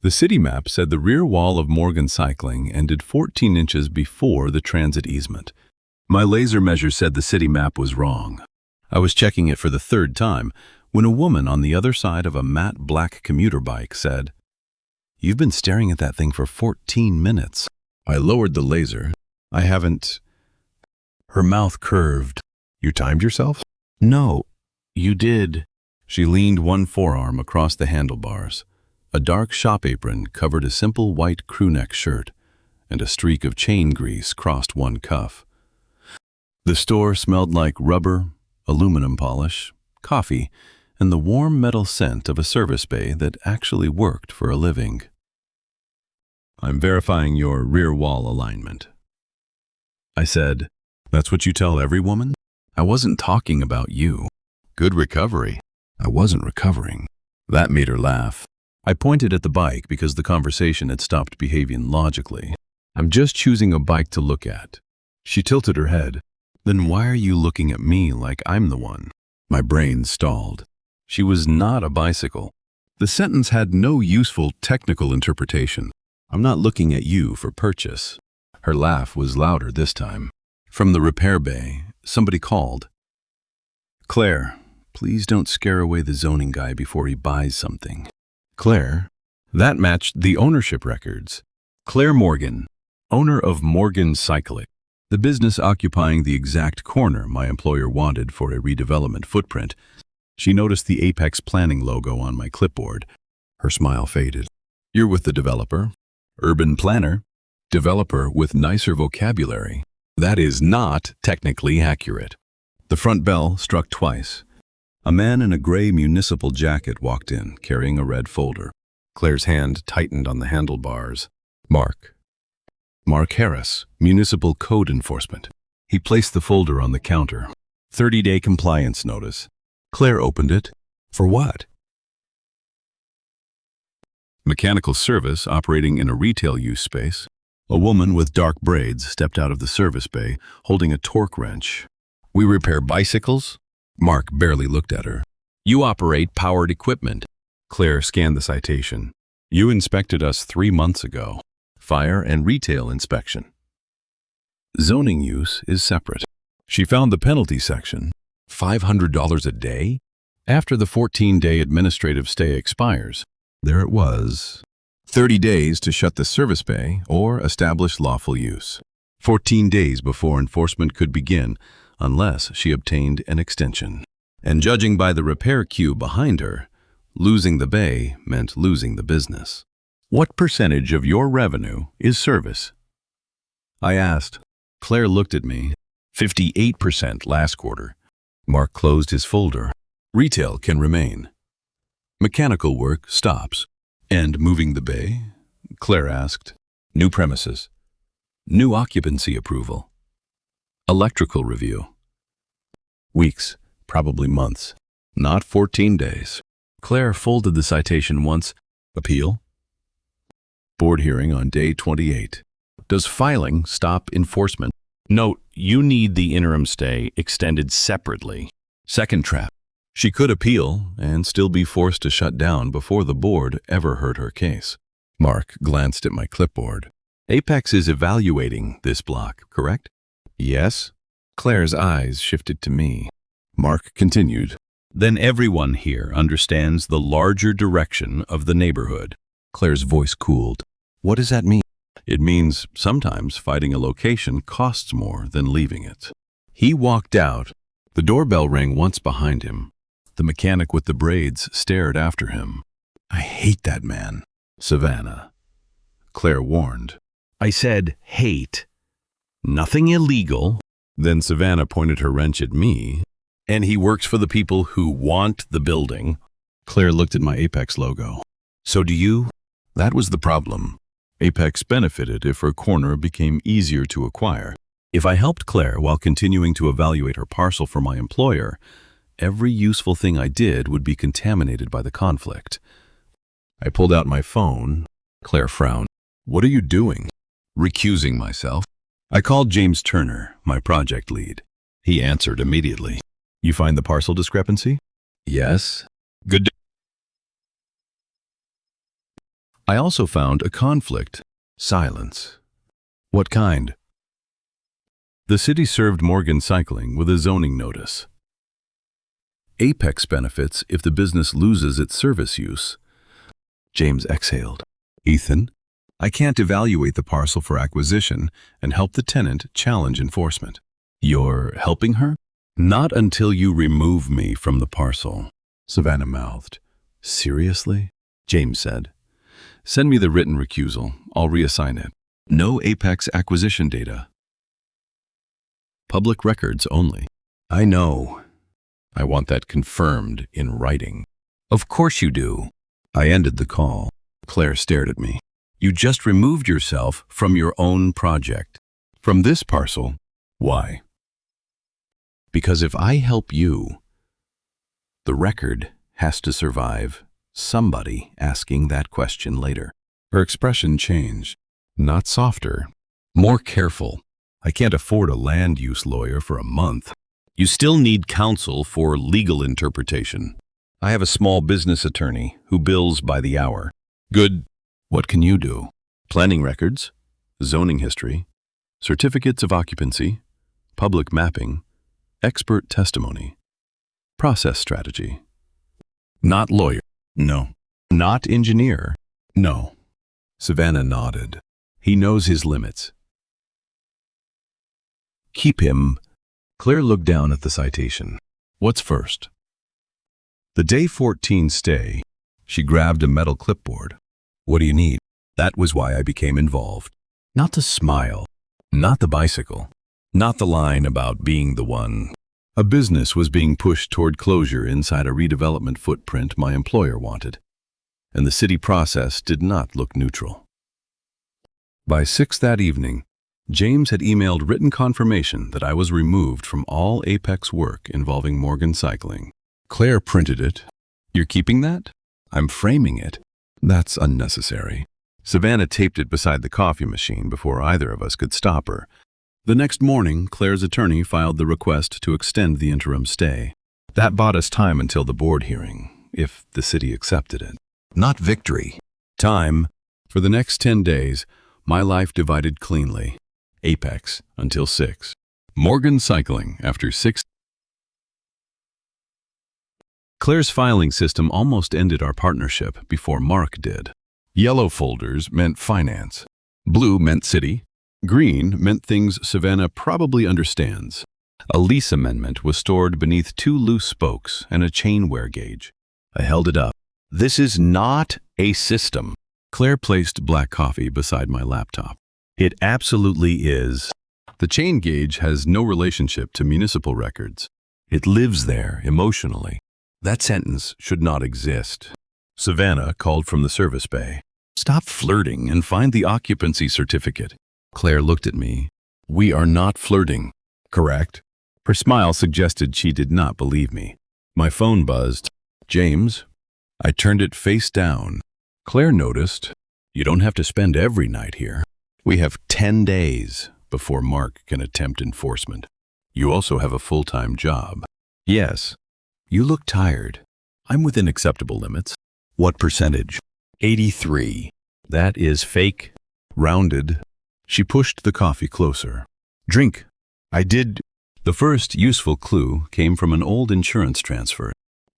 The city map said the rear wall of Morgan Cycling ended 14 inches before the transit easement. My laser measure said the city map was wrong. I was checking it for the third time when a woman on the other side of a matte black commuter bike said, "You've been staring at that thing for 14 minutes. I lowered the laser. I haven't... Her mouth curved. "You timed yourself?" "No, you did." She leaned one forearm across the handlebars. A dark shop apron covered a simple white crewneck shirt, and a streak of chain grease crossed one cuff. The store smelled like rubber, aluminum polish, coffee, and the warm metal scent of a service bay that actually worked for a living. "I'm verifying your rear wall alignment." I said, "That's what you tell every woman?" "I wasn't talking about you." "Good recovery." "I wasn't recovering." That made her laugh. I pointed at the bike because the conversation had stopped behaving logically. "I'm just choosing a bike to look at." She tilted her head. "Then why are you looking at me like I'm the one?" My brain stalled. She was not a bicycle. The sentence had no useful technical interpretation. "I'm not looking at you for purchase." Her laugh was louder this time. From the repair bay, somebody called. "Claire, please don't scare away the zoning guy before he buys something." Claire? That matched the ownership records. Claire Morgan, owner of Morgan Cycling, the business occupying the exact corner my employer wanted for a redevelopment footprint. She noticed the Apex Planning logo on my clipboard. Her smile faded. "You're with the developer. Urban planner. Developer with nicer vocabulary. That is not technically accurate." The front bell struck twice. A man in a gray municipal jacket walked in, carrying a red folder. Claire's hand tightened on the handlebars. "Mark. Mark Harris, Municipal Code Enforcement." He placed the folder on the counter. 30-day compliance notice. Claire opened it. "For what?" "Mechanical service operating in a retail use space." A woman with dark braids stepped out of the service bay, holding a torque wrench. "We repair bicycles?" Mark barely looked at her. "You operate powered equipment." Claire scanned the citation. "You inspected us 3 months ago. Fire and retail inspection. Zoning use is separate." She found the penalty section. $500 a day? After the 14-day administrative stay expires. There it was. 30 days to shut the service bay or establish lawful use. 14 days before enforcement could begin, unless she obtained an extension. And judging by the repair queue behind her, losing the bay meant losing the business. "What percentage of your revenue is service?" I asked. Claire looked at me. 58% last quarter. Mark closed his folder. "Retail can remain. Mechanical work stops." "And moving the bay?" Claire asked. "New premises. New occupancy approval. Electrical review." "Weeks, probably months. Not 14 days. Claire folded the citation once. "Appeal?" "Board hearing on day 28. Does filing stop enforcement?" "Note, you need the interim stay extended separately." Second trap. She could appeal and still be forced to shut down before the board ever heard her case. Mark glanced at my clipboard. "Apex is evaluating this block, correct?" "Yes." Claire's eyes shifted to me. Mark continued. "Then everyone here understands the larger direction of the neighborhood." Claire's voice cooled. "What does that mean?" "It means sometimes fighting a location costs more than leaving it." He walked out. The doorbell rang once behind him. The mechanic with the braids stared after him. "I hate that man." "Savannah," Claire warned. I said, "Hate. Nothing illegal." Then Savannah pointed her wrench at me. "And he works for the people who want the building." Claire looked at my Apex logo. "So do you?" That was the problem. Apex benefited if her corner became easier to acquire. If I helped Claire while continuing to evaluate her parcel for my employer, every useful thing I did would be contaminated by the conflict. I pulled out my phone. Claire frowned. "What are you doing?" "Recusing myself." I called James Turner, my project lead. He answered immediately. "You find the parcel discrepancy?" "Yes." "Good." I also found a conflict. Silence. What kind? The city served Morgan Cycling with a zoning notice. Apex benefits if the business loses its service use. James exhaled. Ethan, I can't evaluate the parcel for acquisition and help the tenant challenge enforcement. You're helping her? Not until you remove me from the parcel, Savannah mouthed. Seriously? James said. Send me the written recusal. I'll reassign it. No Apex acquisition data. Public records only. I know. I want that confirmed in writing. Of course you do. I ended the call. Claire stared at me. You just removed yourself from your own project. From this parcel. Why? Because if I help you, the record has to survive somebody asking that question later. Her expression changed. Not softer, more careful. I can't afford a land use lawyer for a month. You still need counsel for legal interpretation. I have a small business attorney who bills by the hour. Good. What can you do? Planning records, zoning history, certificates of occupancy, public mapping, expert testimony, process strategy. Not lawyer. No. Not engineer. No. Savannah nodded. He knows his limits. Keep him. Claire looked down at the citation. What's first? The day 14 stay. She grabbed a metal clipboard. What do you need? That was why I became involved. Not the smile. Not the bicycle. Not the line about being the one. A business was being pushed toward closure inside a redevelopment footprint my employer wanted, and the city process did not look neutral. By 6 that evening, James had emailed written confirmation that I was removed from all Apex work involving Morgan Cycling. Claire printed it. You're keeping that? I'm framing it. That's unnecessary. Savannah taped it beside the coffee machine before either of us could stop her. The next morning, Claire's attorney filed the request to extend the interim stay. That bought us time until the board hearing, if the city accepted it. Not victory. Time. For the next 10 days, my life divided cleanly. Apex until 6. Morgan Cycling after 6. Claire's filing system almost ended our partnership before Mark did. Yellow folders meant finance. Blue meant city. Green meant things Savannah probably understands. A lease amendment was stored beneath 2 loose spokes and a chain wear gauge. I held it up. This is not a system. Claire placed black coffee beside my laptop. It absolutely is. The chain gauge has no relationship to municipal records. It lives there emotionally. That sentence should not exist. Savannah called from the service bay. Stop flirting and find the occupancy certificate. Claire looked at me. We are not flirting, correct? Her smile suggested she did not believe me. My phone buzzed. James? I turned it face down. Claire noticed. You don't have to spend every night here. We have 10 days before Mark can attempt enforcement. You also have a full-time job. Yes. You look tired. I'm within acceptable limits. What percentage? 83. That is fake. Rounded. She pushed the coffee closer. Drink. I did. The first useful clue came from an old insurance transfer.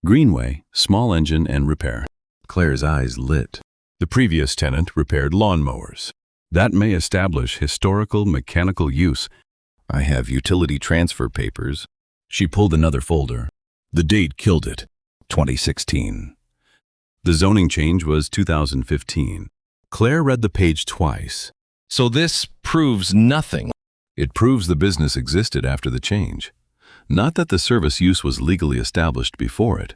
Greenway, small engine and repair. Claire's eyes lit. The previous tenant repaired lawnmowers. That may establish historical mechanical use. I have utility transfer papers. She pulled another folder. The date killed it. 2016. The zoning change was 2015. Claire read the page twice. So this proves nothing. It proves the business existed after the change, not that the service use was legally established before it.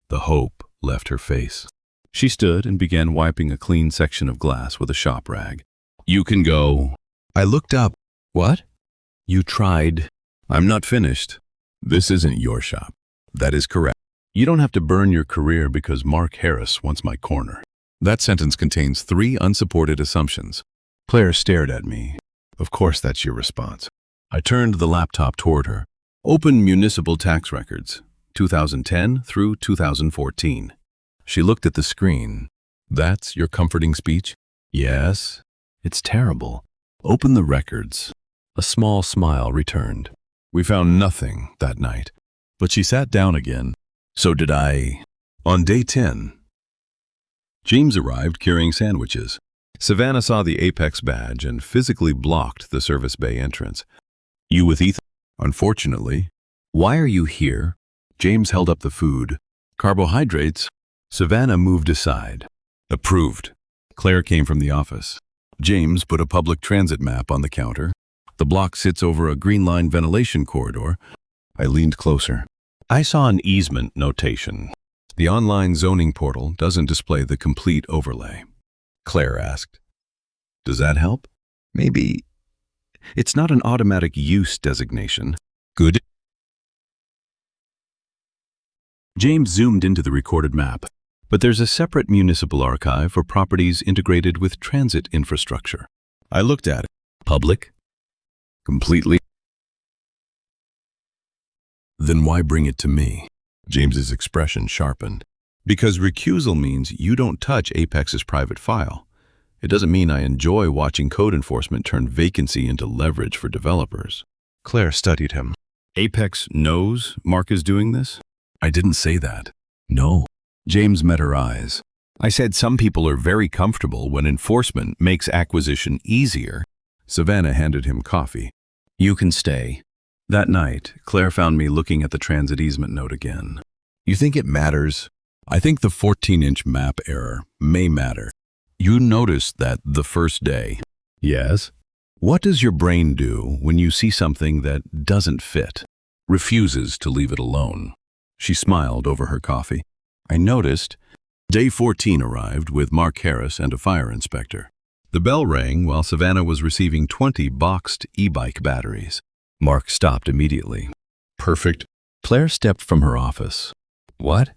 The hope left her face. She stood and began wiping a clean section of glass with a shop rag. You can go. I looked up. What? You tried. I'm not finished. This isn't your shop. That is correct. You don't have to burn your career because Mark Harris wants my corner. That sentence contains 3 unsupported assumptions. Claire stared at me. Of course that's your response. I turned the laptop toward her. Open municipal tax records, 2010 through 2014. She looked at the screen. That's your comforting speech? Yes. It's terrible. Open the records. A small smile returned. We found nothing that night. But she sat down again. So did I. On day 10, James arrived carrying sandwiches. Savannah saw the Apex badge and physically blocked the service bay entrance. You with Ethan? Unfortunately. Why are you here? James held up the food. Carbohydrates. Savannah moved aside. Approved. Claire came from the office. James put a public transit map on the counter. The block sits over a green line ventilation corridor. I leaned closer. I saw an easement notation. The online zoning portal doesn't display the complete overlay. Claire asked. Does that help? Maybe. It's not an automatic use designation. Good. James zoomed into the recorded map. But there's a separate municipal archive for properties integrated with transit infrastructure. I looked at it. Public? Completely. Then why bring it to me? James's expression sharpened. Because recusal means you don't touch Apex's private file. It doesn't mean I enjoy watching code enforcement turn vacancy into leverage for developers. Claire studied him. Apex knows Mark is doing this? I didn't say that. No. James met her eyes. I said some people are very comfortable when enforcement makes acquisition easier. Savannah handed him coffee. You can stay. That night, Claire found me looking at the transit easement note again. You think it matters? I think the 14-inch map error may matter. You noticed that the first day. Yes. What does your brain do when you see something that doesn't fit? Refuses to leave it alone. She smiled over her coffee. I noticed. Day 14 arrived with Mark Harris and a fire inspector. The bell rang while Savannah was receiving 20 boxed e-bike batteries. Mark stopped immediately. Perfect. Claire stepped from her office. What?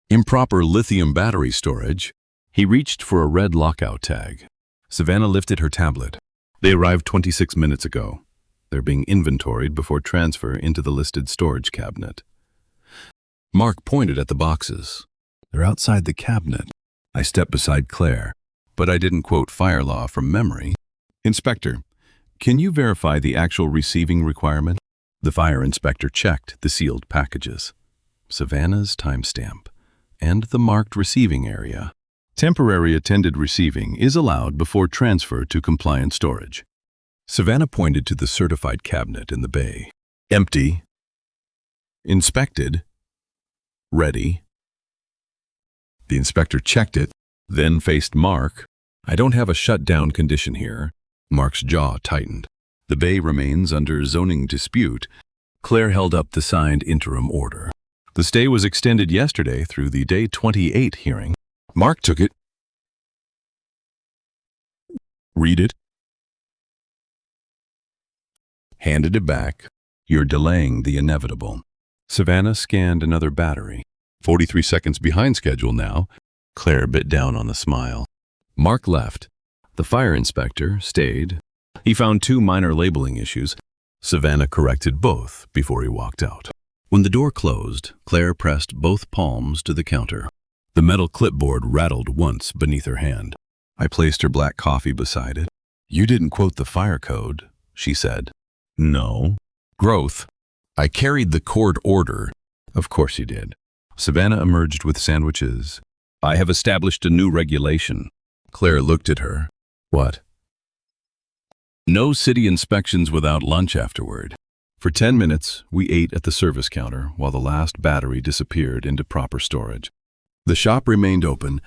Improper lithium battery storage. He reached for a red lockout tag. Savannah lifted her tablet. They arrived 26 minutes ago. They're being inventoried before transfer into the listed storage cabinet. Mark pointed at the boxes. They're outside the cabinet. I stepped beside Claire, but I didn't quote fire law from memory. Inspector, can you verify the actual receiving requirement? The fire inspector checked the sealed packages. Savannah's timestamp and the marked receiving area. Temporary attended receiving is allowed before transfer to compliant storage. Savannah pointed to the certified cabinet in the bay. Empty. Inspected. Ready. The inspector checked it, then faced Mark. I don't have a shutdown condition here. Mark's jaw tightened. The bay remains under zoning dispute. Claire held up the signed interim order. The stay was extended yesterday through the day 28 hearing. Mark took it. Read it. Handed it back. You're delaying the inevitable. Savannah scanned another battery. 43 seconds behind schedule now. Claire bit down on the smile. Mark left. The fire inspector stayed. He found 2 minor labeling issues. Savannah corrected both before he walked out. When the door closed, Claire pressed both palms to the counter. The metal clipboard rattled once beneath her hand. I placed her black coffee beside it. You didn't quote the fire code, she said. No. Growth. I carried the court order. Of course you did. Savannah emerged with sandwiches. I have established a new regulation. Claire looked at her. What? No city inspections without lunch afterward. For 10 minutes, we ate at the service counter while the last battery disappeared into proper storage. The shop remained open.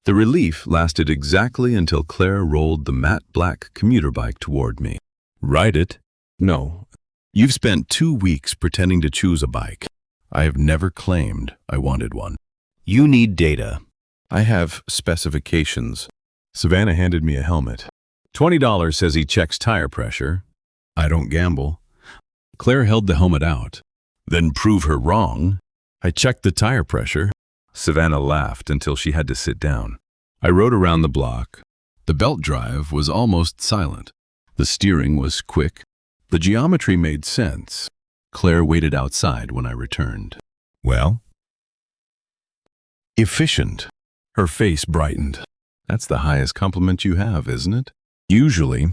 The relief lasted exactly until Claire rolled the matte black commuter bike toward me. Ride it? No. You've spent 2 weeks pretending to choose a bike. I have never claimed I wanted one. You need data. I have specifications. Savannah handed me a helmet. $20 says he checks tire pressure. I don't gamble. Claire held the helmet out. Then prove her wrong. I checked the tire pressure. Savannah laughed until she had to sit down. I rode around the block. The belt drive was almost silent. The steering was quick. The geometry made sense. Claire waited outside when I returned. Well? Efficient. Her face brightened. That's the highest compliment you have, isn't it? Usually,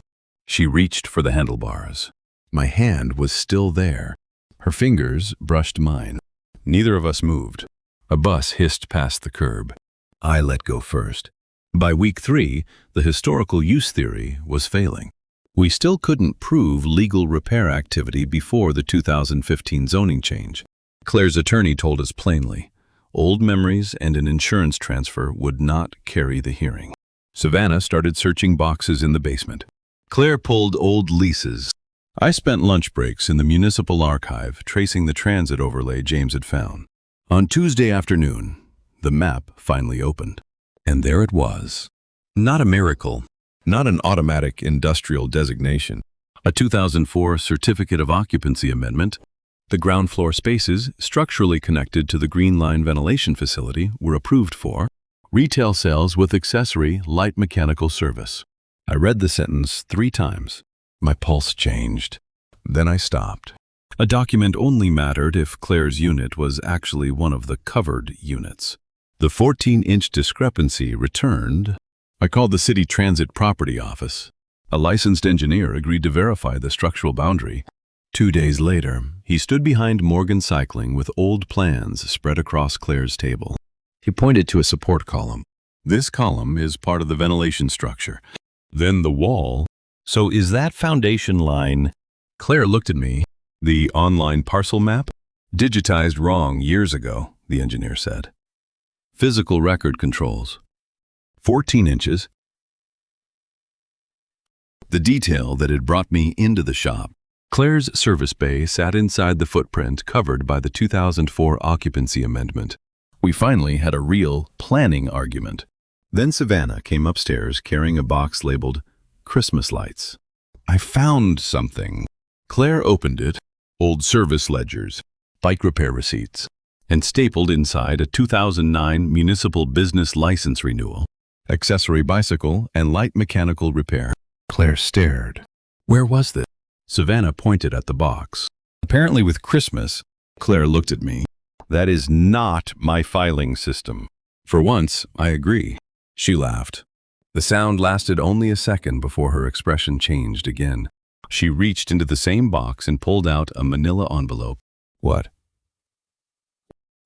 she reached for the handlebars. My hand was still there. Her fingers brushed mine. Neither of us moved. A bus hissed past the curb. I let go first. By week 3, the historical use theory was failing. We still couldn't prove legal repair activity before the 2015 zoning change. Claire's attorney told us plainly, old memories and an insurance transfer would not carry the hearing. Savannah started searching boxes in the basement. Claire pulled old leases. I spent lunch breaks in the municipal archive tracing the transit overlay James had found. On Tuesday afternoon, the map finally opened. And there it was. Not a miracle. Not an automatic industrial designation. A 2004 Certificate of Occupancy Amendment. The ground floor spaces, structurally connected to the Green Line ventilation facility, were approved for retail sales with accessory light mechanical service. I read the sentence 3 times. My pulse changed. Then I stopped. A document only mattered if Claire's unit was actually one of the covered units. The 14-inch discrepancy returned. I called the City Transit Property Office. A licensed engineer agreed to verify the structural boundary. 2 days later, he stood behind Morgan Cycling with old plans spread across Claire's table. He pointed to a support column. This column is part of the ventilation structure. Then the wall. So is that foundation line? Claire looked at me. The online parcel map? Digitized wrong years ago, the engineer said. Physical record controls. 14 inches. The detail that had brought me into the shop. Claire's service bay sat inside the footprint covered by the 2004 occupancy amendment. We finally had a real planning argument. Then Savannah came upstairs carrying a box labeled Christmas lights. I found something. Claire opened it, old service ledgers, bike repair receipts, and stapled inside a 2009 municipal business license renewal. Accessory bicycle and light mechanical repair. Claire stared. Where was this? Savannah pointed at the box. Apparently with Christmas, Claire looked at me. That is not my filing system. For once, I agree. She laughed. The sound lasted only a second before her expression changed again. She reached into the same box and pulled out a manila envelope. What?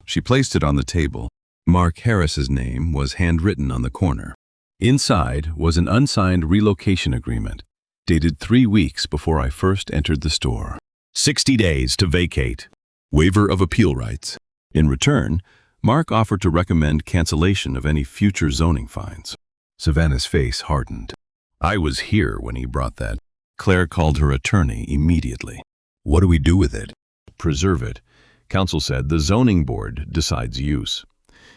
She placed it on the table. Mark Harris's name was handwritten on the corner. Inside was an unsigned relocation agreement, dated 3 weeks before I first entered the store. 60 days to vacate. Waiver of appeal rights. In return, Mark offered to recommend cancellation of any future zoning fines. Savannah's face hardened. I was here when he brought that. Claire called her attorney immediately. What do we do with it? Preserve it. Council said the zoning board decides use.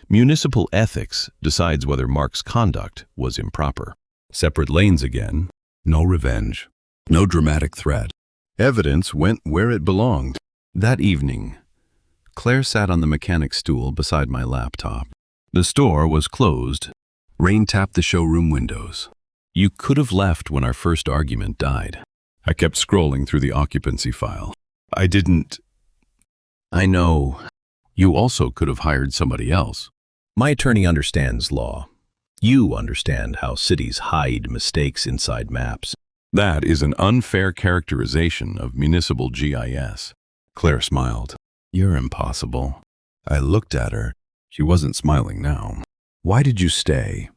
Municipal ethics decides whether Mark's conduct was improper. Separate lanes again. No revenge. No dramatic threat. Evidence went where it belonged. That evening, Claire sat on the mechanic's stool beside my laptop. The store was closed. Rain tapped the showroom windows. You could have left when our first argument died. I kept scrolling through the occupancy file. I know. You also could have hired somebody else. My attorney understands law. You understand how cities hide mistakes inside maps. That is an unfair characterization of municipal GIS. Claire smiled. You're impossible. I looked at her. She wasn't smiling now. Why did you stay?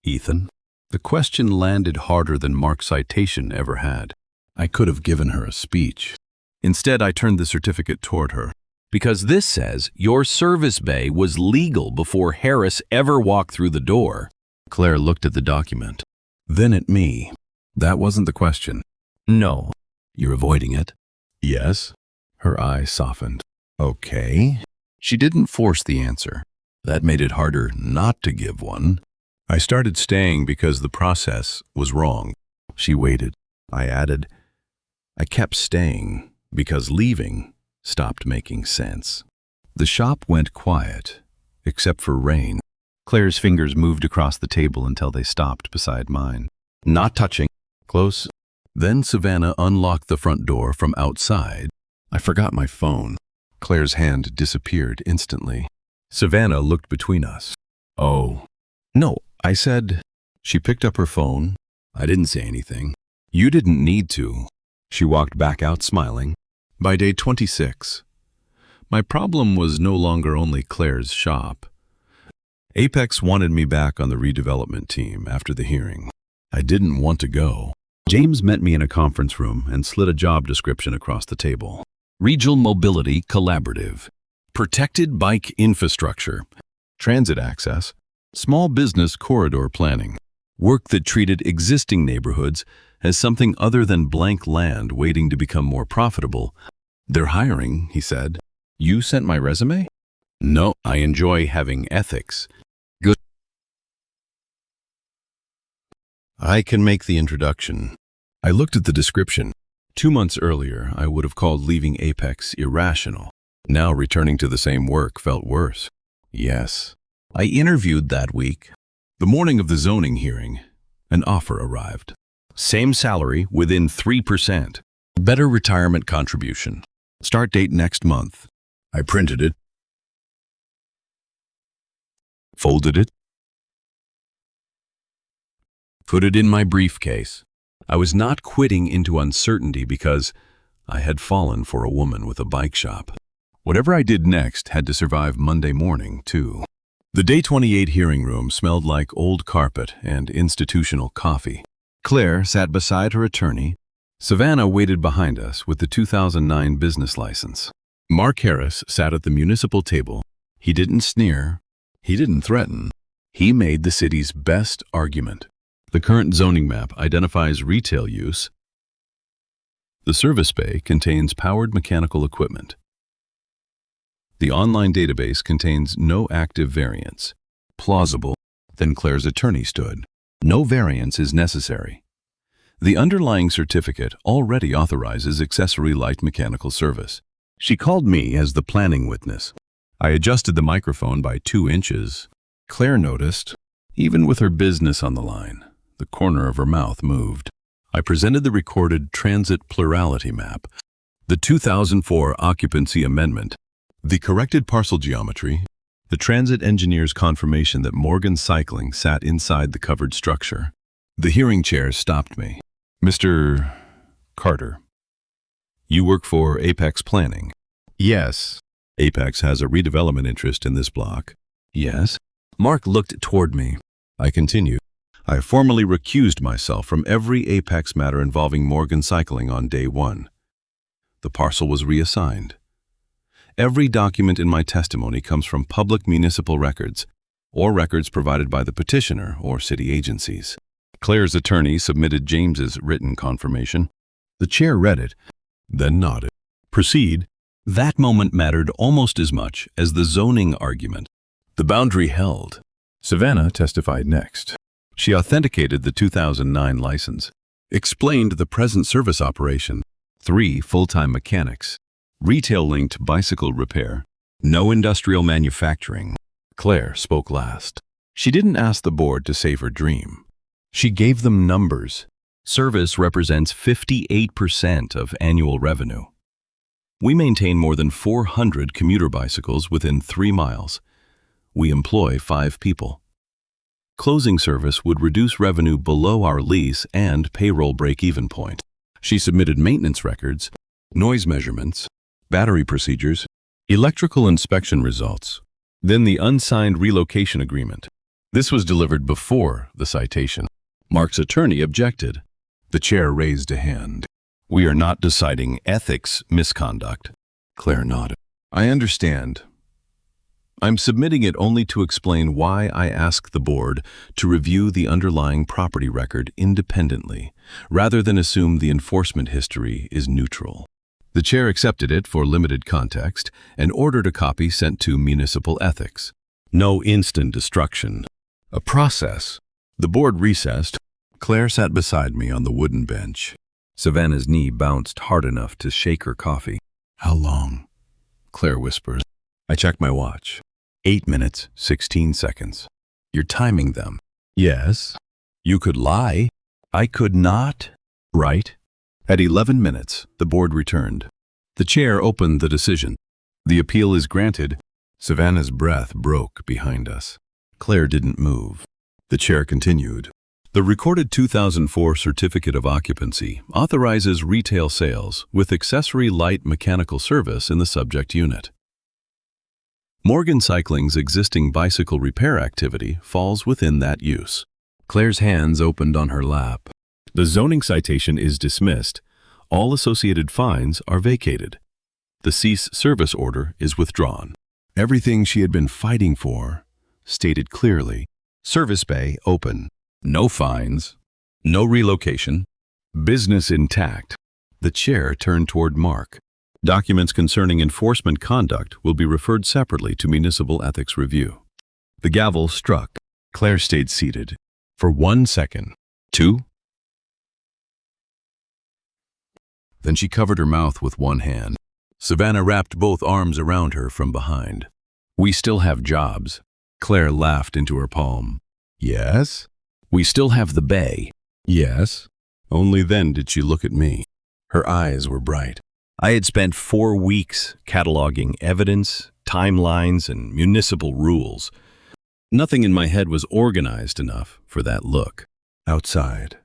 Ethan? The question landed harder than Mark's citation ever had. I could have given her a speech. Instead, I turned the certificate toward her. Because this says your service bay was legal before Harris ever walked through the door. Claire looked at the document. Then at me. That wasn't the question. No. You're avoiding it? Yes. Her eyes softened. Okay. She didn't force the answer. That made it harder not to give one. I started staying because the process was wrong. She waited. I added, I kept staying because leaving stopped making sense. The shop went quiet, except for rain. Claire's fingers moved across the table until they stopped beside mine. Not touching. Close. Then Savannah unlocked the front door from outside. I forgot my phone. Claire's hand disappeared instantly. Savannah looked between us. Oh. No, I said. She picked up her phone. I didn't say anything. You didn't need to. She walked back out smiling. By day 26, my problem was no longer only Claire's shop. Apex wanted me back on the redevelopment team after the hearing. I didn't want to go. James met me in a conference room and slid a job description across the table. Regional Mobility Collaborative. Protected Bike Infrastructure. Transit access. Small business corridor planning. Work that treated existing neighborhoods as something other than blank land waiting to become more profitable. They're hiring, he said. You sent my resume? No, I enjoy having ethics. Good. I can make the introduction. I looked at the description. 2 months earlier, I would have called leaving Apex irrational. Now returning to the same work felt worse. Yes. I interviewed that week. The morning of the zoning hearing, an offer arrived. Same salary within 3%. Better retirement contribution. Start date next month. I printed it. Folded it. Put it in my briefcase. I was not quitting into uncertainty because I had fallen for a woman with a bike shop. Whatever I did next had to survive Monday morning, too. The day 28 hearing room smelled like old carpet and institutional coffee. Claire sat beside her attorney. Savannah waited behind us with the 2009 business license. Mark Harris sat at the municipal table. He didn't sneer. He didn't threaten. He made the city's best argument. The current zoning map identifies retail use. The service bay contains powered mechanical equipment. The online database contains no active variants. Plausible. Then Claire's attorney stood. No variance is necessary. The underlying certificate already authorizes accessory light mechanical service. She called me as the planning witness. I adjusted the microphone by 2 inches. Claire noticed, even with her business on the line, the corner of her mouth moved. I presented the recorded transit plurality map, the 2004 occupancy amendment, the corrected parcel geometry, the transit engineer's confirmation that Morgan Cycling sat inside the covered structure. The hearing chair stopped me. Mr. Carter, you work for Apex Planning? Yes. Apex has a redevelopment interest in this block. Yes. Mark looked toward me. I continued. I formally recused myself from every Apex matter involving Morgan Cycling on day 1. The parcel was reassigned. Every document in my testimony comes from public municipal records or records provided by the petitioner or city agencies. Claire's attorney submitted James's written confirmation. The chair read it, then nodded. Proceed. That moment mattered almost as much as the zoning argument. The boundary held. Savannah testified next. She authenticated the 2009 license, explained the present service operation, 3 full-time mechanics, retail-linked bicycle repair, no industrial manufacturing. Claire spoke last. She didn't ask the board to save her dream. She gave them numbers. Service represents 58% of annual revenue. We maintain more than 400 commuter bicycles within 3 miles. We employ 5 people. Closing service would reduce revenue below our lease and payroll break-even point. She submitted maintenance records, noise measurements, battery procedures, electrical inspection results, then the unsigned relocation agreement. This was delivered before the citation. Mark's attorney objected. The chair raised a hand. We are not deciding ethics misconduct. Claire nodded. I understand. I'm submitting it only to explain why I ask the board to review the underlying property record independently, rather than assume the enforcement history is neutral. The chair accepted it for limited context and ordered a copy sent to municipal ethics. No instant destruction. A process. The board recessed. Claire sat beside me on the wooden bench. Savannah's knee bounced hard enough to shake her coffee. How long? Claire whispers. I checked my watch. 8 minutes, 16 seconds. You're timing them. Yes. You could lie. I could not. Right. At 11 minutes, the board returned. The chair opened the decision. The appeal is granted. Savannah's breath broke behind us. Claire didn't move. The chair continued. The recorded 2004 Certificate of Occupancy authorizes retail sales with accessory light mechanical service in the subject unit. Morgan Cycling's existing bicycle repair activity falls within that use. Claire's hands opened on her lap. The zoning citation is dismissed. All associated fines are vacated. The cease service order is withdrawn. Everything she had been fighting for, stated clearly. Service bay open. No fines. No relocation. Business intact. The chair turned toward Mark. Documents concerning enforcement conduct will be referred separately to Municipal Ethics Review. The gavel struck. Claire stayed seated. For 1 second. 2. Then she covered her mouth with one hand. Savannah wrapped both arms around her from behind. We still have jobs. Claire laughed into her palm. Yes? We still have the bay. Yes? Only then did she look at me. Her eyes were bright. I had spent 4 weeks cataloging evidence, timelines, and municipal rules. Nothing in my head was organized enough for that look. Outside.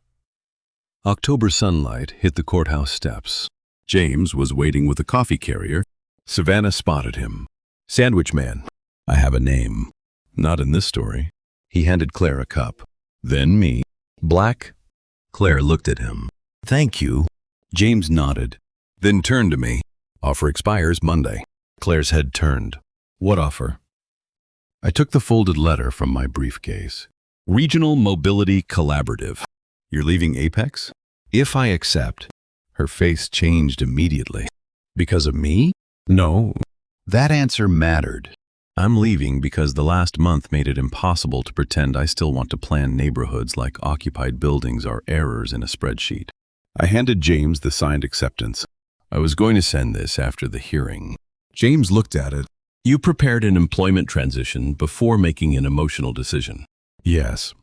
October sunlight hit the courthouse steps. James was waiting with a coffee carrier. Savannah spotted him. Sandwich man. I have a name. Not in this story. He handed Claire a cup. Then me. Black? Claire looked at him. Thank you. James nodded. Then turned to me. Offer expires Monday. Claire's head turned. What offer? I took the folded letter from my briefcase. Regional Mobility Collaborative. You're leaving Apex? If I accept. Her face changed immediately. Because of me? No. That answer mattered. I'm leaving because the last month made it impossible to pretend I still want to plan neighborhoods like occupied buildings are errors in a spreadsheet. I handed James the signed acceptance. I was going to send this after the hearing. James looked at it. You prepared an employment transition before making an emotional decision. Yes.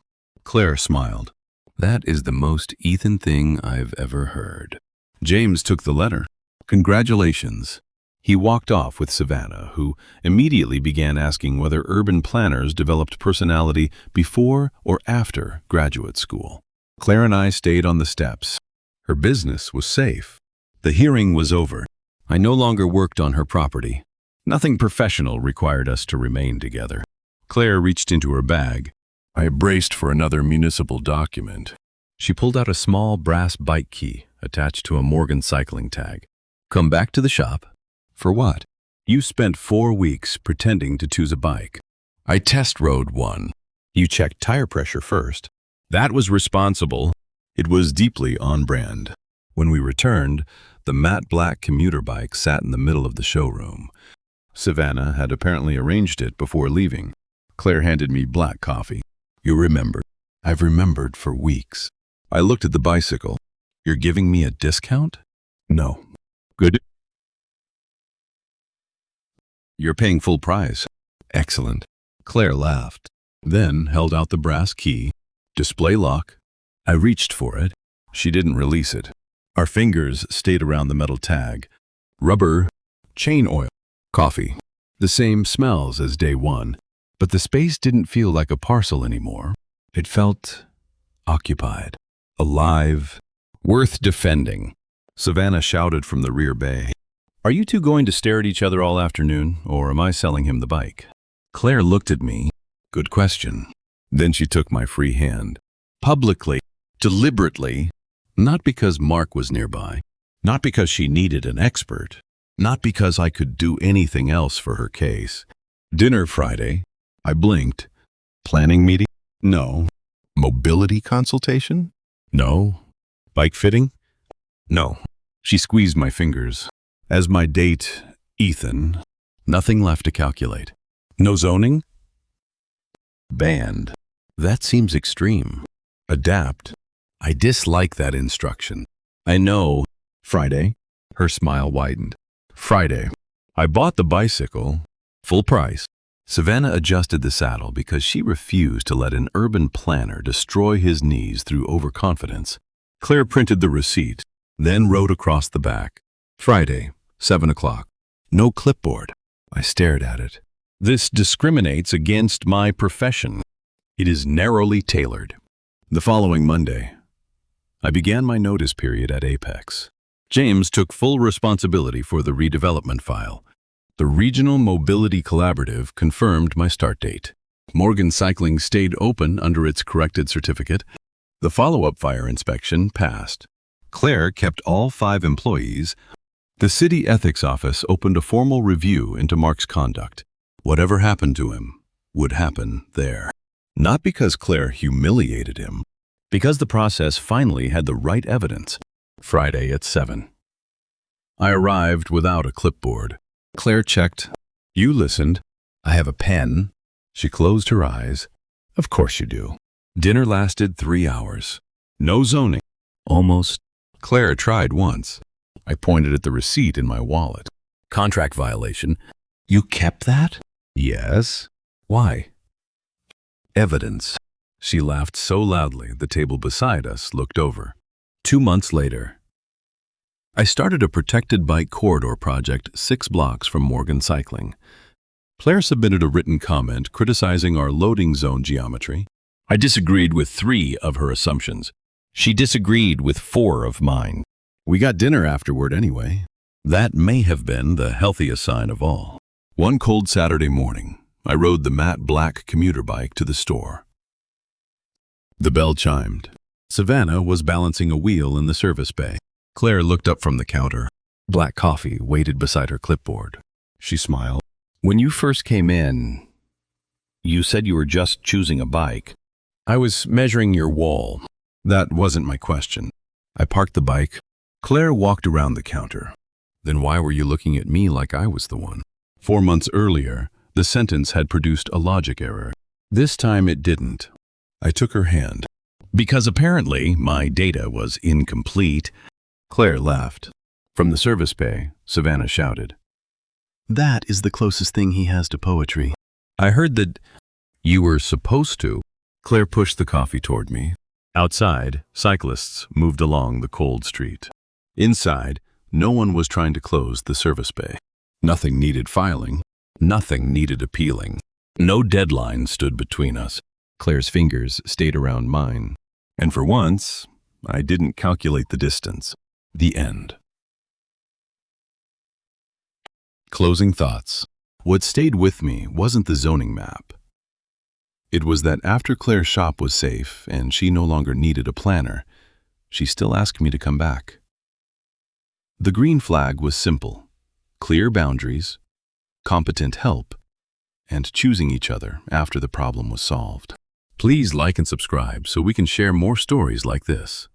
Claire smiled. That is the most Ethan thing I've ever heard. James took the letter. Congratulations. He walked off with Savannah, who immediately began asking whether urban planners developed personality before or after graduate school. Claire and I stayed on the steps. Her business was safe. The hearing was over. I no longer worked on her property. Nothing professional required us to remain together. Claire reached into her bag. I braced for another municipal document. She pulled out a small brass bike key attached to a Morgan Cycling tag. Come back to the shop. For what? You spent 4 weeks pretending to choose a bike. I test rode one. You checked tire pressure first. That was responsible. It was deeply on brand. When we returned, the matte black commuter bike sat in the middle of the showroom. Savannah had apparently arranged it before leaving. Claire handed me black coffee. You remembered. I've remembered for weeks. I looked at the bicycle. You're giving me a discount? No. Good. You're paying full price. Excellent. Claire laughed, then held out the brass key. Display lock. I reached for it. She didn't release it. Our fingers stayed around the metal tag. Rubber, chain oil, coffee. The same smells as day one, but the space didn't feel like a parcel anymore. It felt occupied, alive, worth defending. Savannah shouted from the rear bay. Are you two going to stare at each other all afternoon, or am I selling him the bike? Claire looked at me. Good question. Then she took my free hand. Publicly, deliberately, not because Mark was nearby, not because she needed an expert, not because I could do anything else for her case. Dinner Friday. I blinked. Planning meeting? No. Mobility consultation? No. Bike fitting? No. She squeezed my fingers. As my date, Ethan, nothing left to calculate. No zoning? Banned. That seems extreme. Adapt. I dislike that instruction. I know. Friday. Her smile widened. Friday. I bought the bicycle. Full price. Savannah adjusted the saddle because she refused to let an urban planner destroy his knees through overconfidence. Claire printed the receipt, then wrote across the back. Friday, 7 o'clock. No clipboard. I stared at it. This discriminates against my profession. It is narrowly tailored. The following Monday, I began my notice period at Apex. James took full responsibility for the redevelopment file. The Regional Mobility Collaborative confirmed my start date. Morgan Cycling stayed open under its corrected certificate. The follow-up fire inspection passed. Claire kept all 5 employees. The City Ethics Office opened a formal review into Mark's conduct. Whatever happened to him would happen there. Not because Claire humiliated him, because the process finally had the right evidence. Friday at 7. I arrived without a clipboard. Claire checked. You listened. I have a pen. She closed her eyes. Of course you do. Dinner lasted 3 hours. No zoning. Almost. Claire tried once. I pointed at the receipt in my wallet. Contract violation. You kept that? Yes. Why? Evidence. She laughed so loudly the table beside us looked over. 2 months later, I started a protected bike corridor project 6 blocks from Morgan Cycling. Claire submitted a written comment criticizing our loading zone geometry. I disagreed with 3 of her assumptions. She disagreed with 4 of mine. We got dinner afterward anyway. That may have been the healthiest sign of all. One cold Saturday morning, I rode the matte black commuter bike to the store. The bell chimed. Savannah was balancing a wheel in the service bay. Claire looked up from the counter. Black coffee waited beside her clipboard. She smiled. When you first came in, you said you were just choosing a bike. I was measuring your wall. That wasn't my question. I parked the bike. Claire walked around the counter. Then why were you looking at me like I was the one? 4 months earlier, the sentence had produced a logic error. This time it didn't. I took her hand. Because apparently my data was incomplete. Claire laughed. From the service bay, Savannah shouted. That is the closest thing he has to poetry. I heard that you were supposed to. Claire pushed the coffee toward me. Outside, cyclists moved along the cold street. Inside, no one was trying to close the service bay. Nothing needed filing. Nothing needed appealing. No deadline stood between us. Claire's fingers stayed around mine. And for once, I didn't calculate the distance. The end. Closing thoughts. What stayed with me wasn't the zoning map. It was that after Claire's shop was safe and she no longer needed a planner, she still asked me to come back. The green flag was simple: clear boundaries, competent help, and choosing each other after the problem was solved. Please like and subscribe so we can share more stories like this.